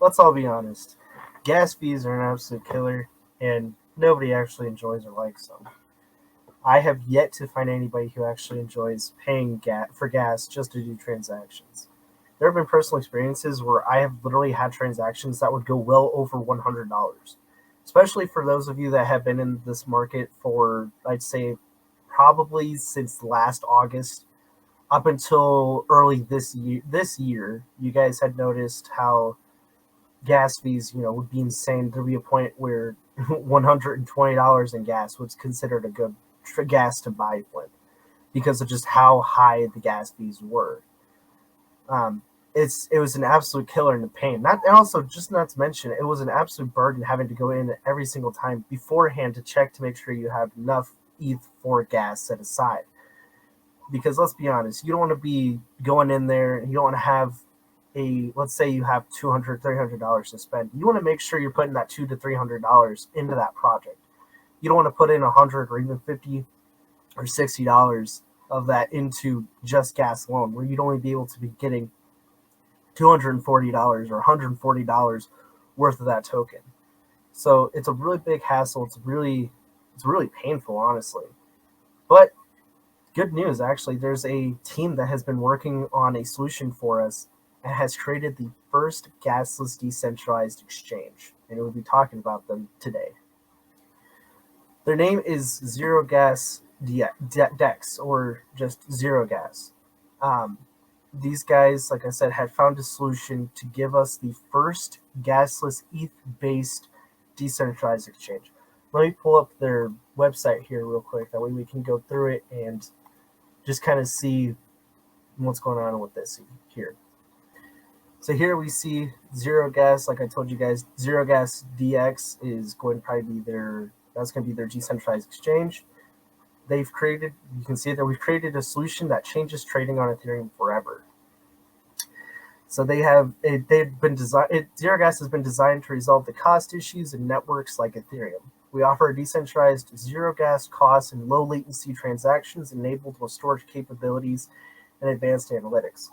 let's all be honest. Gas fees are an absolute killer, and nobody actually enjoys or likes them. I have yet to find anybody who actually enjoys paying for gas just to do transactions. There have been personal experiences where I have literally had transactions that would go well over $100, especially for those of you that have been in this market for, I'd say, probably since last August up until early this year. This year, you guys had noticed how gas fees, would be insane. There'd be a point where $120 in gas was considered a good gas to buy with because of just how high the gas fees were. Um, it was an absolute killer in the pain. Not and also just not to mention it was an absolute burden having to go in every single time beforehand to check to make sure you have enough ETH for gas set aside. Because let's be honest, you don't want to be going in there and you don't want to have let's say you have $200, $300 to spend. You want to make sure you're putting that $200 to $300 into that project. You don't want to put in 100 or even 50 or $60 of that into just gas alone, where you'd only be able to be getting $240 or $140 worth of that token. So it's a really big hassle. It's really painful, honestly. But good news, actually, there's a team that has been working on a solution for us and has created the first gasless decentralized exchange, and we'll be talking about them today. Their name is Zero Gas Dex, or just Zero Gas. Um, these guys, like I said, had found a solution to give us the first gasless ETH-based decentralized exchange. Let me pull up their website here real quick. That way we can go through it and just kind of see what's going on with this here. So here we see Zero Gas. Like I told you guys, Zero Gas DX is going to probably be that's going to be their decentralized exchange. You can see that we've created a solution that changes trading on Ethereum forever. So they've been designed. Zero Gas has been designed to resolve the cost issues in networks like Ethereum. We offer a decentralized zero gas cost and low latency transactions enabled with storage capabilities and advanced analytics.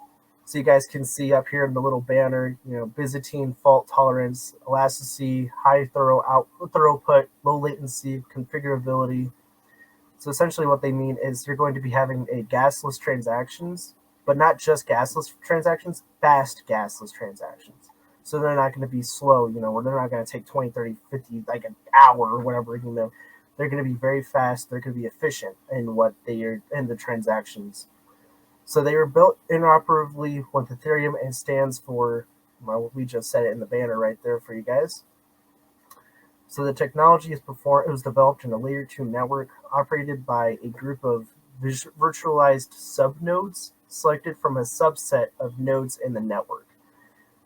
So you guys can see up here in the little banner, Byzantine fault tolerance, elasticity, high throughput, low latency, configurability. So essentially what they mean is you're going to be having a gasless transactions, but not just gasless transactions, fast gasless transactions. So they're not going to be slow, where they're not going to take 20, 30, 50, like an hour or whatever, They're going to be very fast. They're going to be efficient in what they are in the transactions. So they were built interoperatively with Ethereum and stands for, well, we just said it in the banner right there for you guys. So the technology it was developed in a layer 2 network operated by a group of virtualized subnodes selected from a subset of nodes in the network.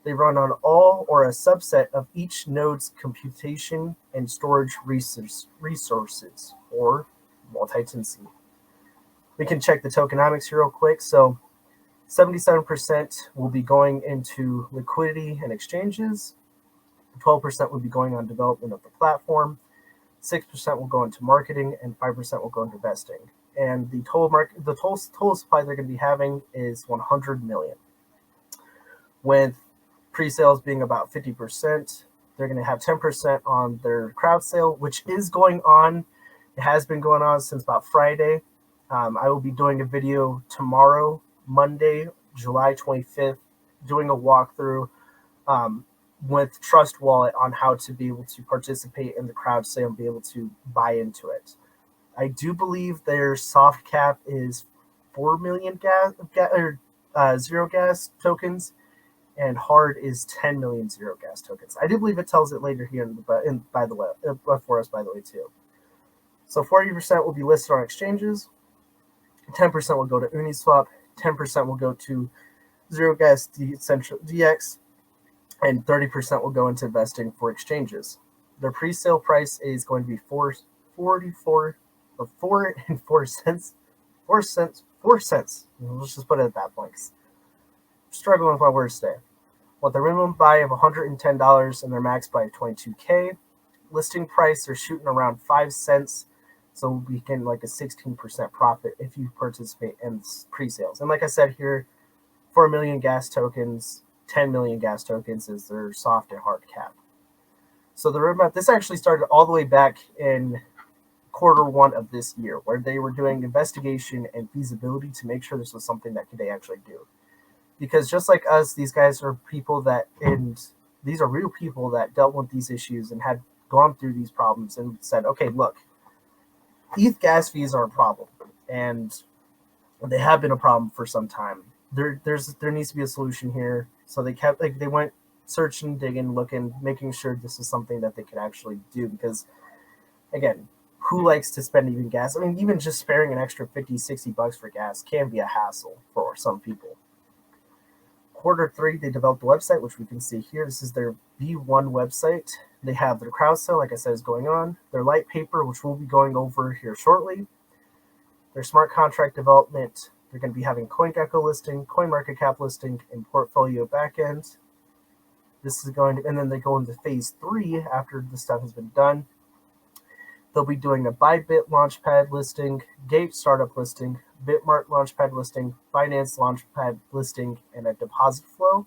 They run on all or a subset of each node's computation and storage resources, or multi-tenancy. We can check the tokenomics here real quick. So 77% will be going into liquidity and exchanges. 12% will be going on development of the platform. 6% will go into marketing, and 5% will go into investing. And the total supply they're going to be having is 100 million. With pre-sales being about 50%, they're going to have 10% on their crowd sale, which is going on. It has been going on since about Friday. I will be doing a video tomorrow, Monday, July 25th, doing a walkthrough with Trust Wallet on how to be able to participate in the crowd sale and be able to buy into it. I do believe their soft cap is 4 million zero gas tokens, and hard is 10 million zero gas tokens. I do believe it tells it later here by the way, for us, by the way, too. So 40% will be listed on exchanges, 10% will go to Uniswap, 10% will go to Zero Gas DX, and 30% will go into investing for exchanges. Their pre-sale price is going to be 4.44 or 4 and 4 cents. 4 cents. 4 cents. Let's just put it at that point. Struggling with my words today. With a minimum buy of $110 and their max buy of $22K. Listing price, they're shooting around 5 cents. So we can like a 16% profit if you participate in pre-sales. And like I said here, 4 million gas tokens, 10 million gas tokens is their soft and hard cap. So the roadmap, this actually started all the way back in Q1 of this year, where they were doing investigation and feasibility to make sure this was something that they actually do. Because just like us, these guys are people that, and these are real people that dealt with these issues and had gone through these problems and said, okay, look, ETH gas fees are a problem, and they have been a problem for some time. There needs to be a solution here. So they went searching, digging, looking, making sure this is something that they could actually do. Because again, who likes to spend even gas? I mean, even just sparing an extra $50-$60 for gas can be a hassle for some people. Q3, they developed a website, which we can see here. This is their V1 website. They have their crowd sale, like I said, is going on. Their light paper, which we'll be going over here shortly. Their smart contract development. They're going to be having CoinGecko listing, CoinMarketCap listing, and portfolio backend. This is going to, and then they go into phase 3 after the stuff has been done. They'll be doing a Bybit Launchpad listing, Gate startup listing, Bitmart Launchpad listing, Binance Launchpad listing, and a deposit flow.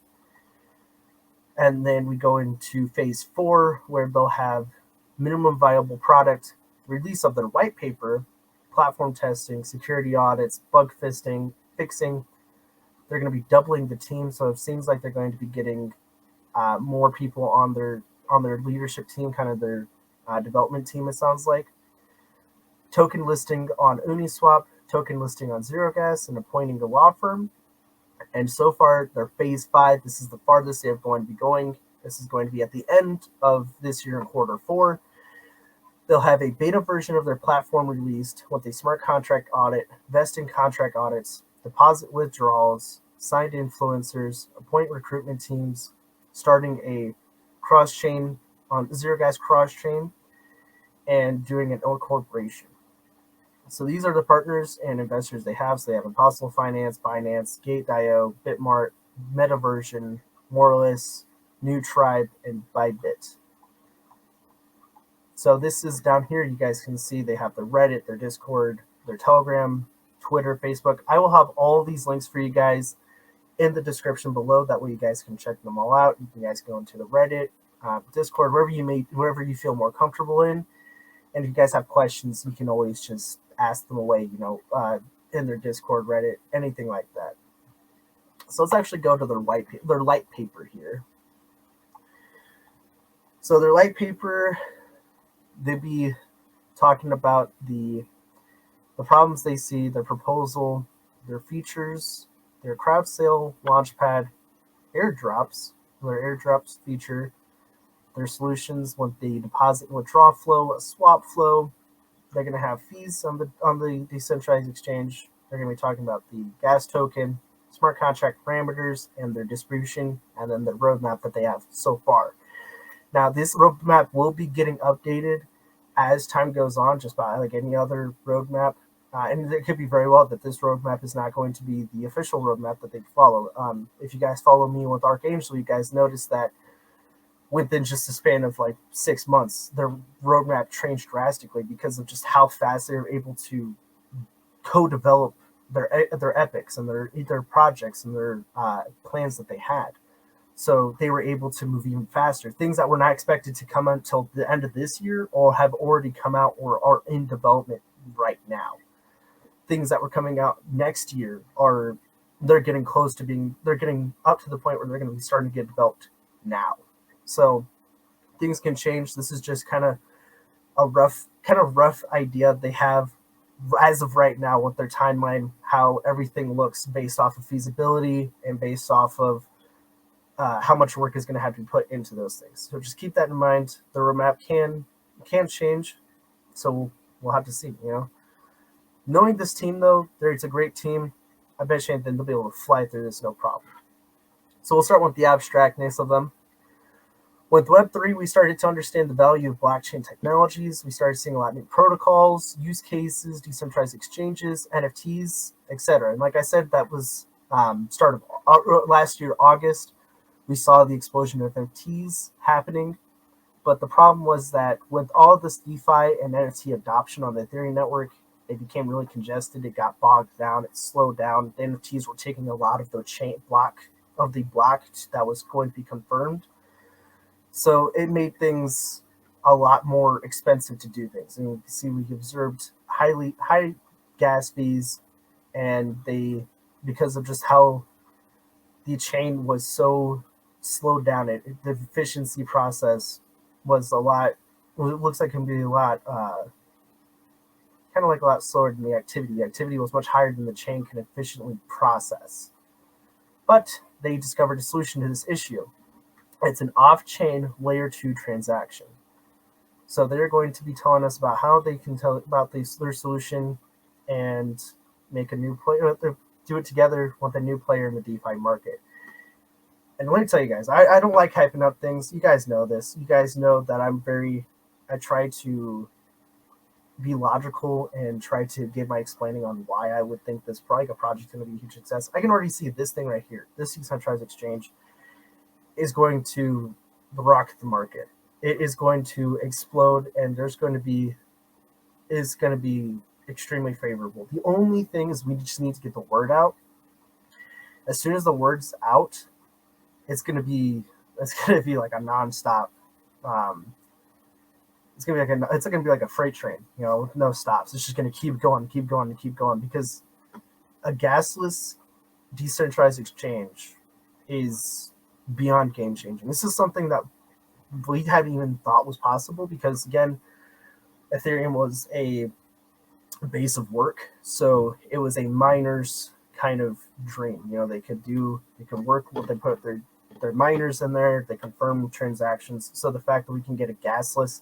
And then we go into phase 4, where they'll have minimum viable product, release of their white paper, platform testing, security audits, bug fixing. They're going to be doubling the team, so it seems like they're going to be getting more people on their leadership team, kind of their development team, it sounds like. Token listing on Uniswap, token listing on ZeroGas, and appointing a law firm. And so far, they're phase 5. This is the farthest they're going to be going. This is going to be at the end of this year in Q4. They'll have a beta version of their platform released with a smart contract audit, vesting contract audits, deposit withdrawals, signed influencers, appoint recruitment teams, starting a cross-chain on ZeroGas cross-chain, and doing an incorporation. So these are the partners and investors they have. So they have Impossible Finance, Binance, Gate.io, Bitmart, Metaversion, Moralist, New Tribe, and Bybit. So this is down here. You guys can see they have their Reddit, their Discord, their Telegram, Twitter, Facebook. I will have all these links for you guys in the description below. That way you guys can check them all out. You can guys go into the Reddit, Discord, wherever you feel more comfortable in. And if you guys have questions, you can always just ask them away, in their Discord, Reddit, anything like that. So let's actually go to their light paper here. So their light paper, they'll be talking about the problems they see, their proposal, their features, their crowd sale, launchpad, airdrops, their airdrops feature, their solutions with the deposit and withdrawal flow, a swap flow. They're going to have fees on the decentralized exchange. They're going to be talking about the gas token, smart contract parameters, and their distribution, and then the roadmap that they have so far. Now, this roadmap will be getting updated as time goes on, just by like any other roadmap. And it could be very well that this roadmap is not going to be the official roadmap that they follow. If you guys follow me with Archangel, you guys notice that within just a span of like 6 months, their roadmap changed drastically because of just how fast they were able to co-develop their epics and their projects and their plans that they had. So they were able to move even faster. Things that were not expected to come until the end of this year or have already come out or are in development right now. Things that were coming out next year they're getting up to the point where they're going to be starting to get developed now. So things can change. This is just kind of a rough idea they have as of right now with their timeline, how everything looks based off of feasibility and based off of how much work is going to have to be put into those things. So just keep that in mind. The roadmap can change, so we'll have to see. Knowing this team though, it's a great team. I bet you they'll be able to fly through this no problem. So we'll start with the abstractness of them. With Web3, we started to understand the value of blockchain technologies. We started seeing a lot of new protocols, use cases, decentralized exchanges, NFTs, etc. And like I said, that was start of last year, August. We saw the explosion of NFTs happening. But the problem was that with all of this DeFi and NFT adoption on the Ethereum network, it became really congested. It got bogged down. It slowed down. The NFTs were taking a lot of the of the block that was going to be confirmed. So it made things a lot more expensive to do things. And you can see we observed high gas fees, and they, because of just how the chain was so slowed down, the efficiency process was a lot. Well, it looks like it can be a lot, kind of like a lot slower than the activity. The activity was much higher than the chain can efficiently process. But they discovered a solution to this issue. It's an off-chain layer 2 transaction. So they're going to be telling us about how they can tell about their solution and make a new player, do it together with a new player in the DeFi market. And let me tell you guys, I don't like hyping up things. You guys know this. You guys know that I try to be logical and try to give my explaining on why I would think this project is going to be a huge success. I can already see this thing right here. This decentralized exchange is going to rock the market. It is going to explode, and is going to be extremely favorable. The only thing is we just need to get the word out. As soon as the word's out, it's gonna be like a nonstop. It's gonna be like a freight train, with no stops. It's just gonna keep going, because a gasless decentralized exchange is beyond game changing. This is something that we hadn't even thought was possible, because again, Ethereum was a base of work, so it was a miner's kind of dream. They could work, they put their miners in there, they confirm transactions. So the fact that we can get a gasless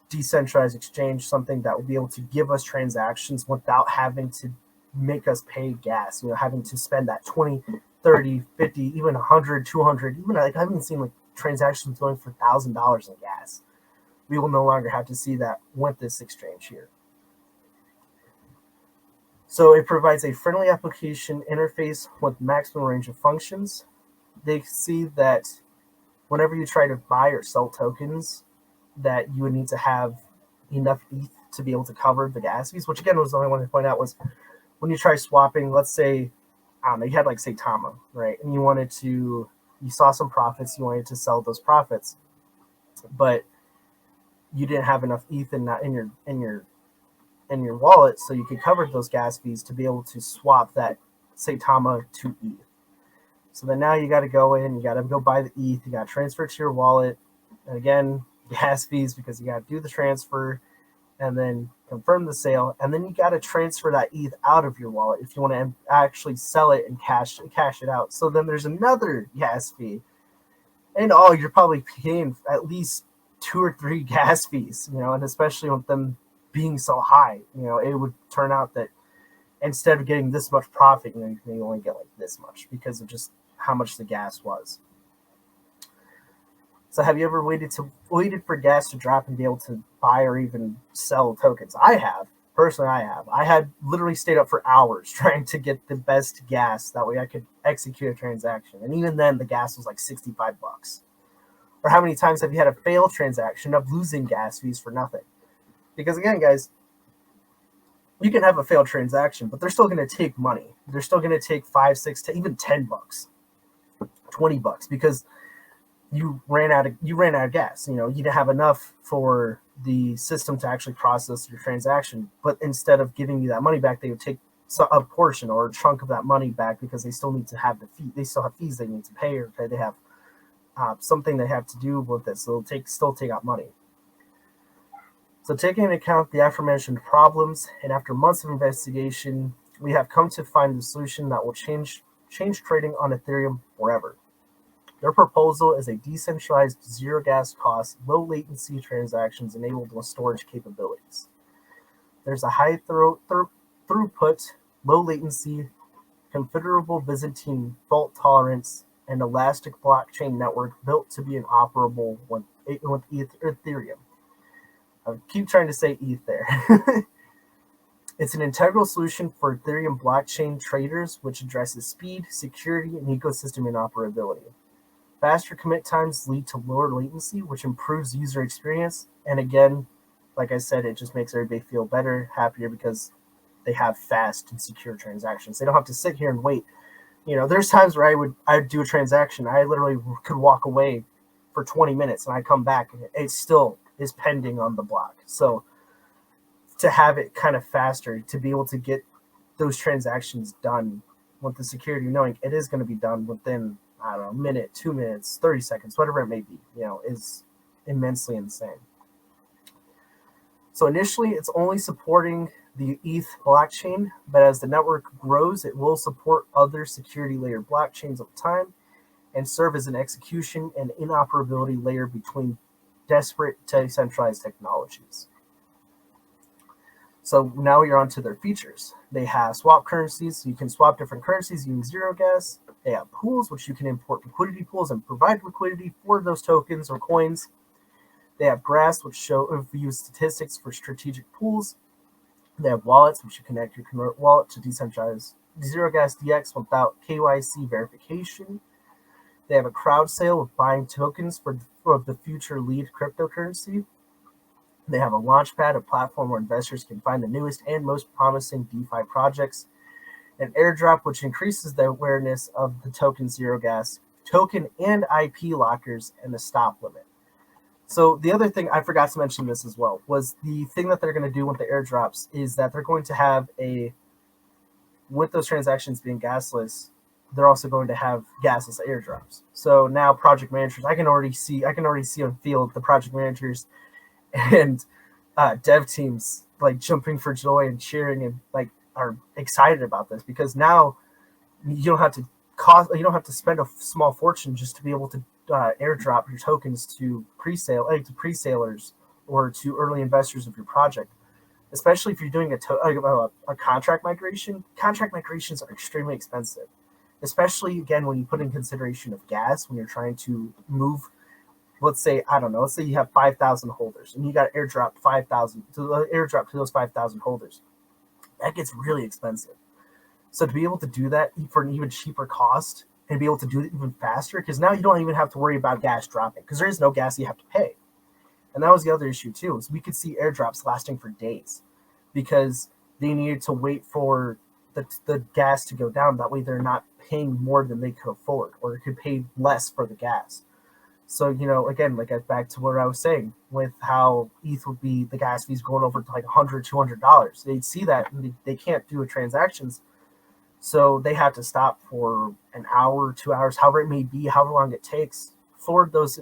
decentralized exchange, something that will be able to give us transactions without having to make us pay gas, having to spend that 20, 30, 50, even 100, 200, even like I haven't seen like transactions going for $1,000 in gas. We will no longer have to see that with this exchange here. So it provides a friendly application interface with maximum range of functions. They see that whenever you try to buy or sell tokens, that you would need to have enough ETH to be able to cover the gas fees, which again was the only one to point out was when you try swapping, let's say, I don't know, you had like Saitama, right? And you saw some profits, you wanted to sell those profits, but you didn't have enough ETH in your wallet, so you could cover those gas fees to be able to swap that Saitama to ETH. So then now you got to go in, you got to go buy the ETH, you got to transfer it to your wallet, and again, gas fees because you got to do the transfer and then confirm the sale, and then you got to transfer that ETH out of your wallet if you want to actually sell it and cash it out. So then there's another gas fee, and you're probably paying at least 2 or 3 gas fees, and especially with them being so high, it would turn out that instead of getting this much profit, you may only get like this much because of just how much the gas was. So have you ever waited for gas to drop and be able to buy or even sell tokens? I have. Personally, I have. I had literally stayed up for hours trying to get the best gas. That way I could execute a transaction. And even then, the gas was like $65. Or how many times have you had a failed transaction of losing gas fees for nothing? Because again, guys, you can have a failed transaction, but they're still going to take money. They're still going to take $5, $6, to even $10, $20, because you ran out of gas. You didn't have enough for the system to actually process your transaction. But instead of giving you that money back, they would take a portion or a chunk of that money back because they still need to have the fee. They still have fees they need to pay, or they have something they have to do with it. So they'll still take out money. So taking into account the aforementioned problems, and after months of investigation, we have come to find a solution that will change trading on Ethereum forever. Their proposal is a decentralized, zero gas cost, low latency transactions enabled with storage capabilities. There's a high throughput, low latency, configurable Byzantine fault tolerance, and elastic blockchain network built to be interoperable with Ethereum. I keep trying to say ETH there. It's an integral solution for Ethereum blockchain traders, which addresses speed, security, and ecosystem interoperability. Faster commit times lead to lower latency, which improves user experience. And again, like I said, it just makes everybody feel better, happier, because they have fast and secure transactions. They don't have to sit here and wait There's times where I'd do a transaction. I literally could walk away for 20 minutes and I come back and it still is pending on the block. So to have it kind of faster, to be able to get those transactions done with the security, knowing it is going to be done within, I don't know, a minute, 2 minutes, 30 seconds, whatever it may be, is immensely insane. So initially, it's only supporting the ETH blockchain, but as the network grows, it will support other security layer blockchains over time and serve as an execution and interoperability layer between disparate decentralized technologies. So now you're onto their features. They have swap currencies, so you can swap different currencies using zero gas. They have pools, which you can import liquidity pools and provide liquidity for those tokens or coins. They have graphs, which use statistics for strategic pools. They have wallets, which you connect your wallet to decentralized zero gas DX without KYC verification. They have a crowd sale of buying tokens for the future lead cryptocurrency. They have a launchpad, a platform where investors can find the newest and most promising DeFi projects. An airdrop, which increases the awareness of the token zero gas, token and IP lockers, and the stop limit. So the other thing, I forgot to mention this as well, was the thing that they're going to do with the airdrops is that they're going to have with those transactions being gasless, they're also going to have gasless airdrops. So now project managers, I can already see on field the project managers and dev teams like jumping for joy and cheering and like are excited about this, because now you don't have to spend a small fortune just to be able to airdrop your tokens to pre-salers or to early investors of your project. Especially if you're doing a contract migration. Contract migrations are extremely expensive, especially again when you put in consideration of gas when you're trying to move. Let's say you have 5,000 holders and you got airdrop 5,000 to airdrop to those 5,000 holders. That gets really expensive. So to be able to do that for an even cheaper cost and be able to do it even faster, because now you don't even have to worry about gas dropping because there is no gas you have to pay. And that was the other issue too, is we could see airdrops lasting for days because they needed to wait for the gas to go down. That way they're not paying more than they could afford, or could pay less for the gas. So, again, back to what I was saying with how ETH would be, the gas fees going over to like $100, $200. They'd see that and they can't do transactions. So they have to stop for an hour, 2 hours, however it may be, however long it takes for those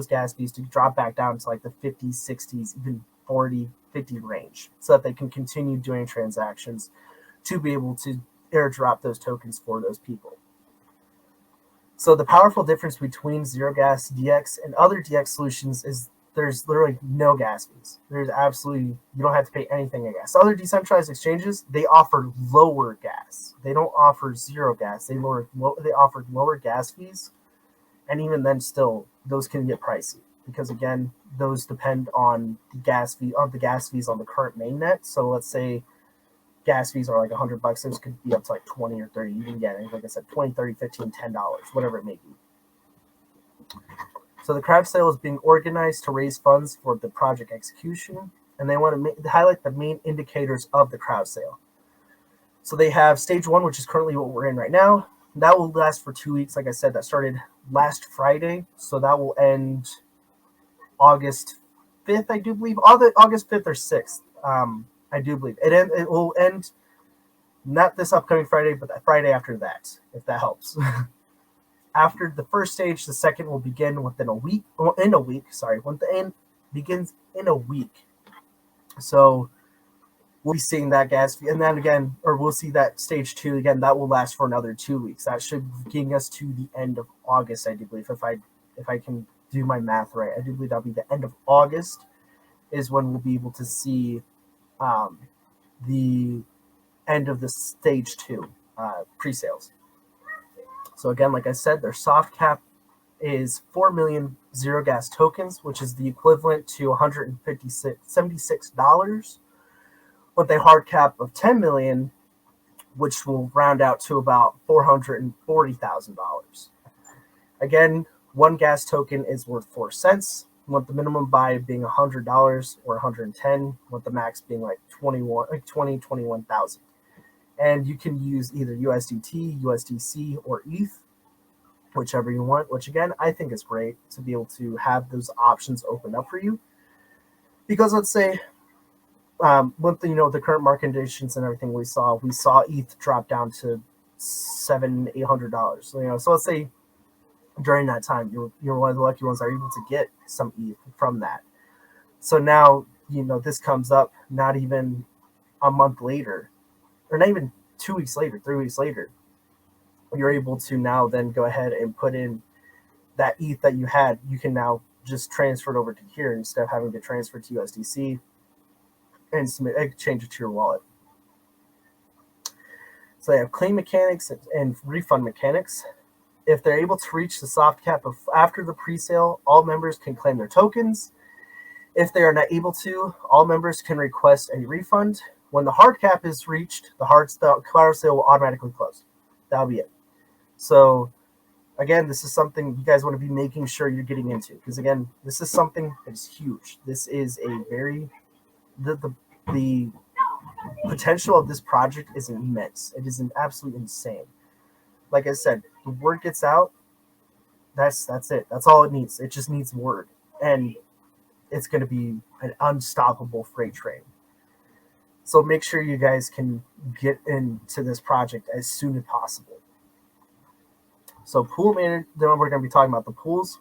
gas fees to drop back down to like the 50s, 60s, even 40, 50 range, so that they can continue doing transactions to be able to airdrop those tokens for those people. So the powerful difference between Zero Gas DX and other DX solutions is there's literally no gas fees. You don't have to pay anything in gas. Other decentralized exchanges, they offer lower gas. They don't offer zero gas. They offer lower gas fees. And even then still, those can get pricey because again, those depend on the gas fees on the current mainnet. So let's say gas fees are like $100, those could be up to like 20 or 30. You can get it, like I said, 20, 30, 15, $10, whatever it may be. So the crowd sale is being organized to raise funds for the project execution, and they want to highlight the main indicators of the crowd sale. So they have stage 1, which is currently what we're in right now. That will last for 2 weeks. Like I said, that started last Friday, so that will end August 5th, I do believe. August 5th or 6th. I do believe it will end not this upcoming Friday, but the Friday after that, if that helps. After the first stage, the second will begin within a week. Begins in a week. So we'll be seeing that gas fee, and then again, or we'll see that stage 2 again. That will last for another 2 weeks. That should bring us to the end of August, I do believe. If I can do my math right, I do believe that'll be the end of August is when we'll be able to see the end of the stage 2 pre-sales. So again, like I said, their soft cap is 4 million zero gas tokens, which is the equivalent to $176, with a hard cap of 10 million, which will round out to about $440,000. Again, one gas token is worth 4 cents, with the minimum buy being $100 or $110, with the max being like 21,000. And you can use either USDT, USDC, or ETH, whichever you want, which again, I think is great to be able to have those options open up for you. Because let's say, with the current market conditions and everything we saw ETH drop down to $700-800. So let's say during that time, you're one of the lucky ones that are able to get some ETH from that. So now, this comes up not even a month later, or not even 2 weeks later, 3 weeks later, you're able to now then go ahead and put in that ETH that you had. You can now just transfer it over to here instead of having to transfer to USDC and change it to your wallet. So they have claim mechanics and refund mechanics. If they're able to reach the soft cap after the pre-sale, all members can claim their tokens. If they are not able to, all members can request a refund. When the hard cap is reached, the fire sale will automatically close. That'll be it. So again, this is something you guys want to be making sure you're getting into, because again, this is something that is huge. This is a very the potential of this project is immense. It is absolutely insane. Like I said, the word gets out. That's it. That's all it needs. It just needs word, and it's going to be an unstoppable freight train. So make sure you guys can get into this project as soon as possible. So pool manager, then we're going to be talking about the pools.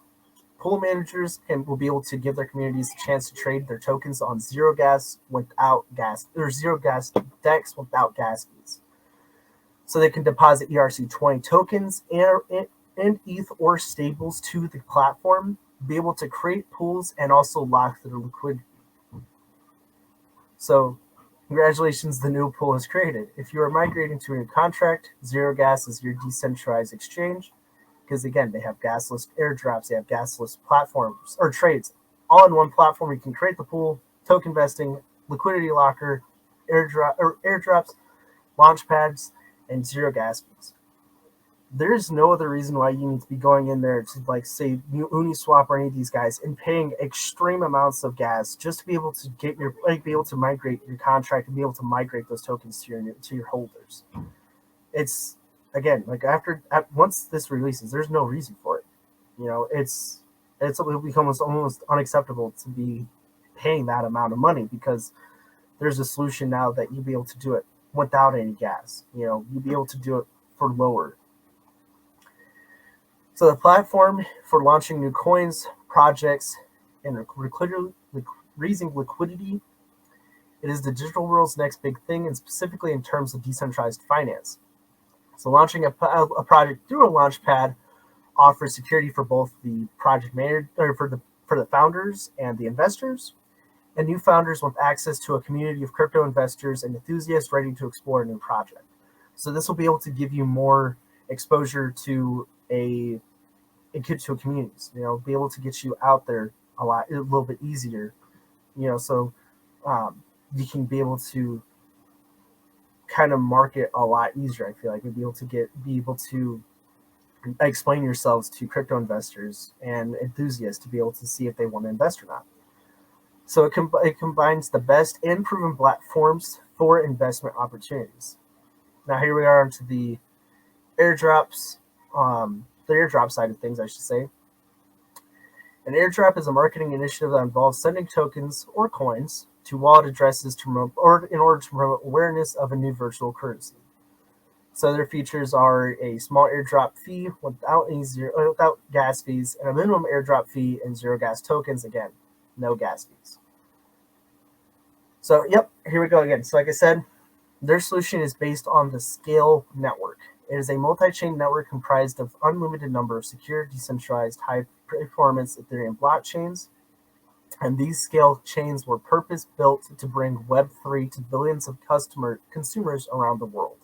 Pool managers will be able to give their communities a chance to trade their tokens on zero gas DEX without gas fees. So they can deposit ERC20 tokens and ETH or stables to the platform, be able to create pools and also lock their liquidity. So congratulations, the new pool is created. If you are migrating to a new contract, Zero Gas is your decentralized exchange, because again, they have gasless airdrops, they have gasless platforms or trades. All in one platform, you can create the pool, token vesting, liquidity locker, airdrops, launch pads, and zero gas fees. There's no other reason why you need to be going in there to say Uniswap or any of these guys and paying extreme amounts of gas just to be able to get be able to migrate your contract and be able to migrate those tokens to your holders. It's again, once this releases, there's no reason for it. It becomes almost unacceptable to be paying that amount of money, because there's a solution now that you'll be able to do it without any gas. You'll be able to do it for lower. So the platform for launching new coins, projects, and raising liquidity, it is the digital world's next big thing, and specifically in terms of decentralized finance. So launching a project through a launch pad offers security for both the project manager, or for the founders and the investors, and new founders with access to a community of crypto investors and enthusiasts ready to explore a new project. So this will be able to give you more exposure to communities, be able to get you out there a little bit easier, so you can be able to kind of market a lot easier. I feel like you'll be able to explain yourselves to crypto investors and enthusiasts to be able to see if they want to invest or not. So it combines the best and proven platforms for investment opportunities. Now here we are onto the airdrops, the airdrop side of things, I should say. An airdrop is a marketing initiative that involves sending tokens or coins to wallet addresses in order to promote awareness of a new virtual currency. So their features are a small airdrop fee without gas fees, and a minimum airdrop fee and zero gas tokens. Again, no gas fees. So, yep, here we go again. So like I said, their solution is based on the Scale network. It is a multi-chain network comprised of unlimited number of secure, decentralized, high-performance Ethereum blockchains. And these Scale chains were purpose-built to bring Web3 to billions of consumers around the world.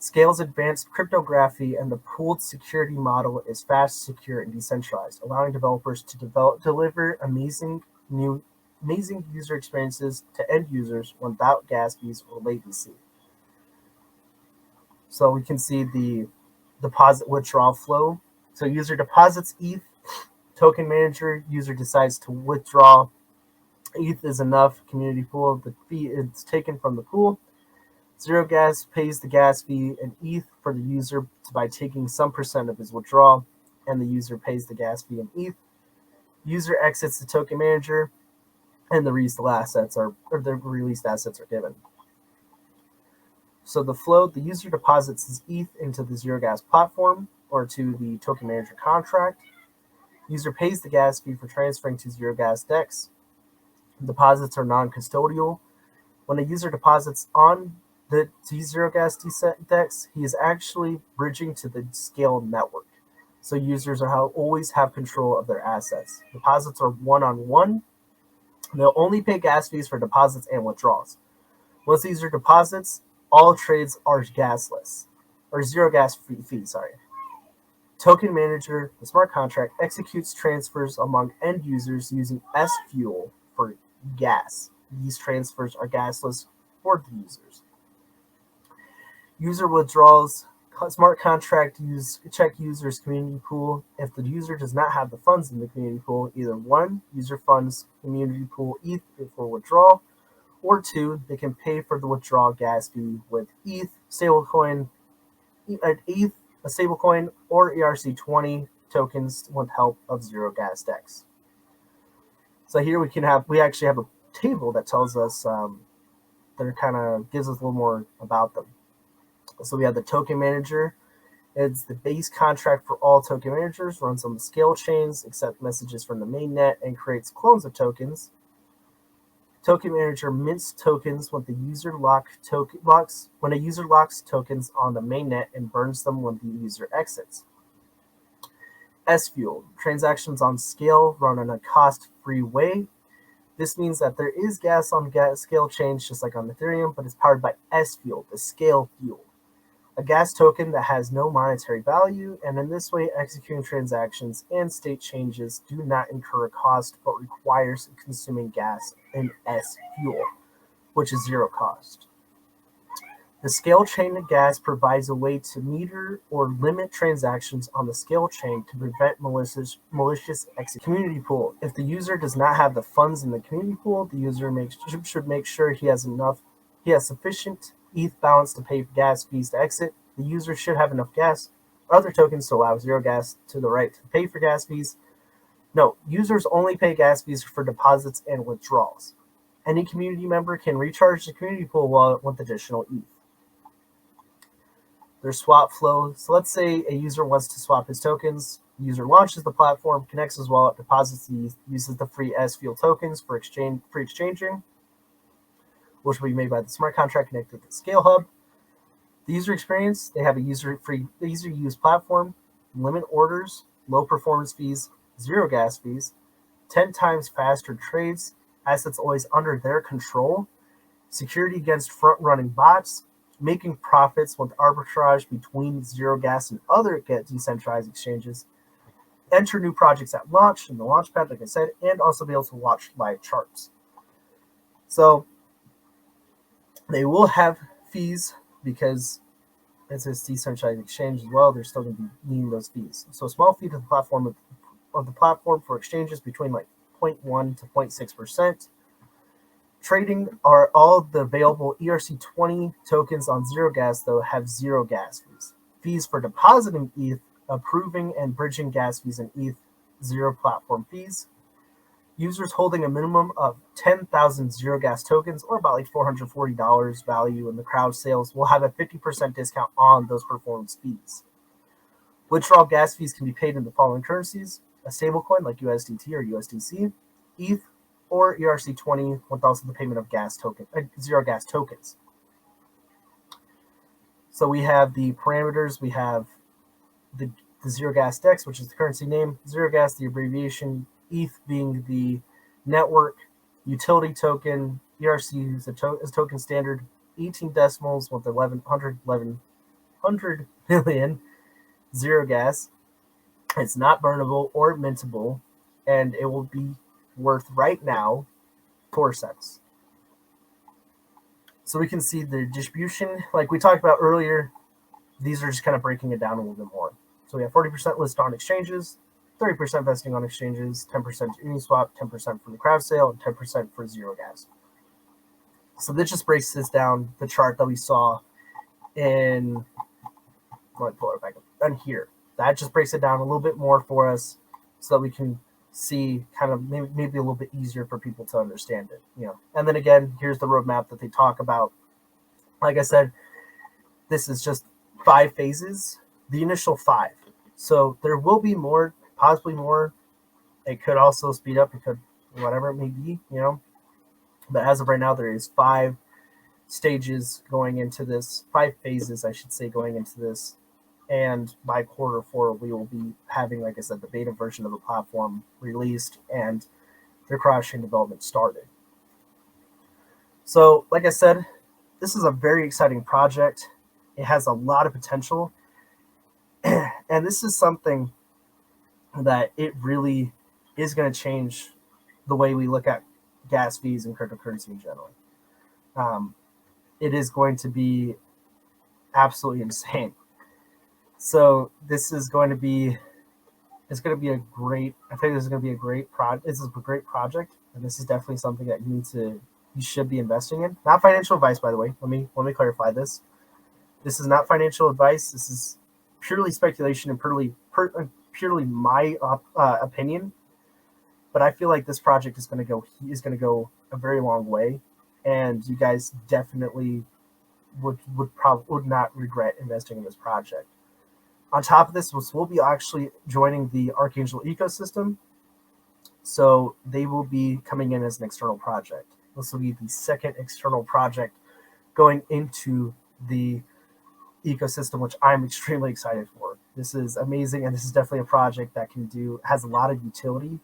Scale's advanced cryptography and the pooled security model is fast, secure, and decentralized, allowing developers to deliver amazing user experiences to end users without gas fees or latency. So we can see the deposit withdrawal flow. So user deposits ETH, token manager, user decides to withdraw. ETH is enough, community pool, the fee is taken from the pool. Zero Gas pays the gas fee and ETH for the user by taking some percent of his withdrawal, and the user pays the gas fee in ETH. User exits the token manager, and the released assets are given. So the flow, the user deposits his ETH into the Zero Gas platform or to the token manager contract. User pays the gas fee for transferring to Zero Gas DEX. Deposits are non-custodial. When a user deposits on the Zero Gas DEX, he is actually bridging to the Scale network. So users always have control of their assets. Deposits are one-on-one. They'll only pay gas fees for deposits and withdrawals. Once the user deposits, all trades are gasless, or zero gas fee. Token manager, the smart contract, executes transfers among end users using S-Fuel for gas. These transfers are gasless for the users. User withdrawals, smart contract check user's community pool. If the user does not have the funds in the community pool, either one, user funds community pool ETH for withdrawal, or two, they can pay for the withdrawal gas fee with ETH, stablecoin, ETH, a stablecoin, or ERC20 tokens with help of Zero Gas DEX. So here we actually have a table that tells us that kind of gives us a little more about them. So we have the token manager. It's the base contract for all token managers, runs on the Scale chains, accepts messages from the mainnet, and creates clones of tokens. Token manager mints tokens when a user locks tokens on the mainnet and burns them when the user exits. S-Fuel, transactions on Scale run in a cost-free way. This means that there is gas on Scale chains, just like on Ethereum, but it's powered by S-Fuel, the Scale fuel, a gas token that has no monetary value, and in this way, executing transactions and state changes do not incur a cost, but requires consuming gas in S-Fuel, which is zero cost. The Scale chain of gas provides a way to meter or limit transactions on the Scale chain to prevent malicious execution. Community pool. If the user does not have the funds in the community pool, the user should make sure he has sufficient ETH balance to pay gas fees to exit. The user should have enough gas or other tokens to allow Zero Gas to the right to pay for gas fees. No, users only pay gas fees for deposits and withdrawals. Any community member can recharge the community pool wallet with additional ETH. There's swap flow. So let's say a user wants to swap his tokens. The user launches the platform, connects his wallet, deposits the ETH, uses the free S-Fuel tokens for exchanging, which will be made by the smart contract connected to the Scale Hub. The user experience, they have a easy-to-use platform, limit orders, low performance fees, zero gas fees, 10 times faster trades, assets always under their control, security against front-running bots, making profits with arbitrage between Zero Gas and other decentralized exchanges, enter new projects at launch in the Launchpad, like I said, and also be able to watch live charts. So they will have fees because it's a decentralized exchange as well. They're still going to be needing those fees. So a small fee to the platform of the platform for exchanges between like 0.1 to 0.6%. Trading are all the available ERC20 tokens on Zero Gas, though, have zero gas fees. Fees for depositing ETH, approving and bridging gas fees in ETH, zero platform fees. Users holding a minimum of 10,000 Zero Gas tokens, or about like $440 value in the crowd sales, will have a 50% discount on those performance fees. Withdrawal gas fees can be paid in the following currencies: a stablecoin like USDT or USDC, ETH, or ERC20, with also the payment of Zero Gas tokens. So we have the parameters. We have the Zero Gas DEX, which is the currency name, Zero Gas, the abbreviation, ETH being the network, utility token, ERC is token standard, 18 decimals with 1100 million. Zero Gas. It's not burnable or mintable, and it will be worth right now 4 cents. So we can see the distribution, like we talked about earlier. These are just kind of breaking it down a little bit more. So we have 40% listed on exchanges, 30% vesting on exchanges, 10% Uniswap, 10% from the crowd sale, and 10% for Zero Gas. So this just breaks this down, the chart that we saw in, let me pull it back up, and here. That just breaks it down a little bit more for us so that we can see kind of maybe a little bit easier for people to understand it, And then again, here's the roadmap that they talk about. Like I said, this is just 5 phases, the initial 5. So there will be more, possibly more. It could also speed up, it could, whatever it may be, But as of right now, there is 5 stages going into this, 5 phases, I should say, going into this. And by Q4, we will be having, like I said, the beta version of the platform released and the cross-chain development started. So, like I said, this is a very exciting project. It has a lot of potential. And this is something that it really is going to change the way we look at gas fees and cryptocurrency in general. It is going to be absolutely insane. So this is going to be, it's going to be a great, I think this is going to be a great project. This is a great project, and this is definitely something that you should be investing in. Not financial advice, by the way. Let me clarify this. This is not financial advice. This is purely speculation and purely my opinion. But I feel like this project is going to go a very long way, and you guys definitely would not regret investing in this project. On top of this, we'll be actually joining the Archangel ecosystem, so they will be coming in as an external project. This will be the second external project going into the ecosystem, which I'm extremely excited for. This is amazing, and this is definitely a project that has a lot of utility,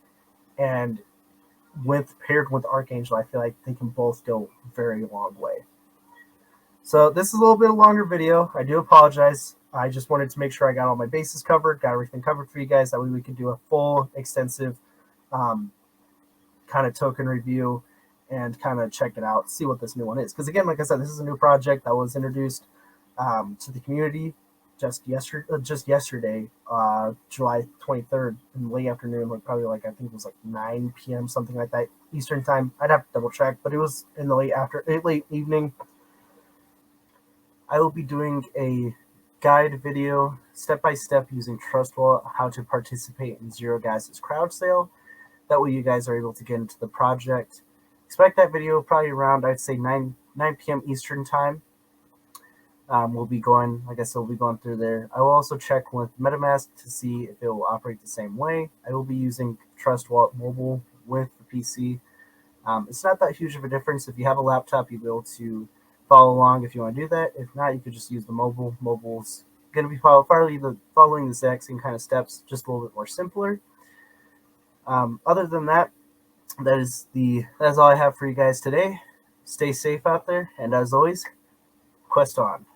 and paired with Archangel, I feel like they can both go a very long way. So this is a little bit longer video. I do apologize. I just wanted to make sure I got all my bases covered, got everything covered for you guys. That way we can do a full, extensive kind of token review and kind of check it out, see what this new one is. Because again, like I said, this is a new project that was introduced to the community just yesterday, July 23rd, in the late afternoon, I think it was like 9 p.m., something like that, Eastern time. I'd have to double check, but it was in the late evening. I will be doing a guide video, step-by-step, using Trust Wallet, how to participate in Zero Gas's crowd sale. That way you guys are able to get into the project. Expect that video probably around, I'd say 9 p.m. Eastern time. We'll be going through there. I will also check with MetaMask to see if it will operate the same way. I will be using Trust Wallet Mobile with the PC. It's not that huge of a difference. If you have a laptop, you'll be able to follow along if you want to do that. If not, you could just use the mobile. Mobile's going to be following the exact same kind of steps, just a little bit more simpler. Other than that, that's all I have for you guys today. Stay safe out there, and as always, quest on.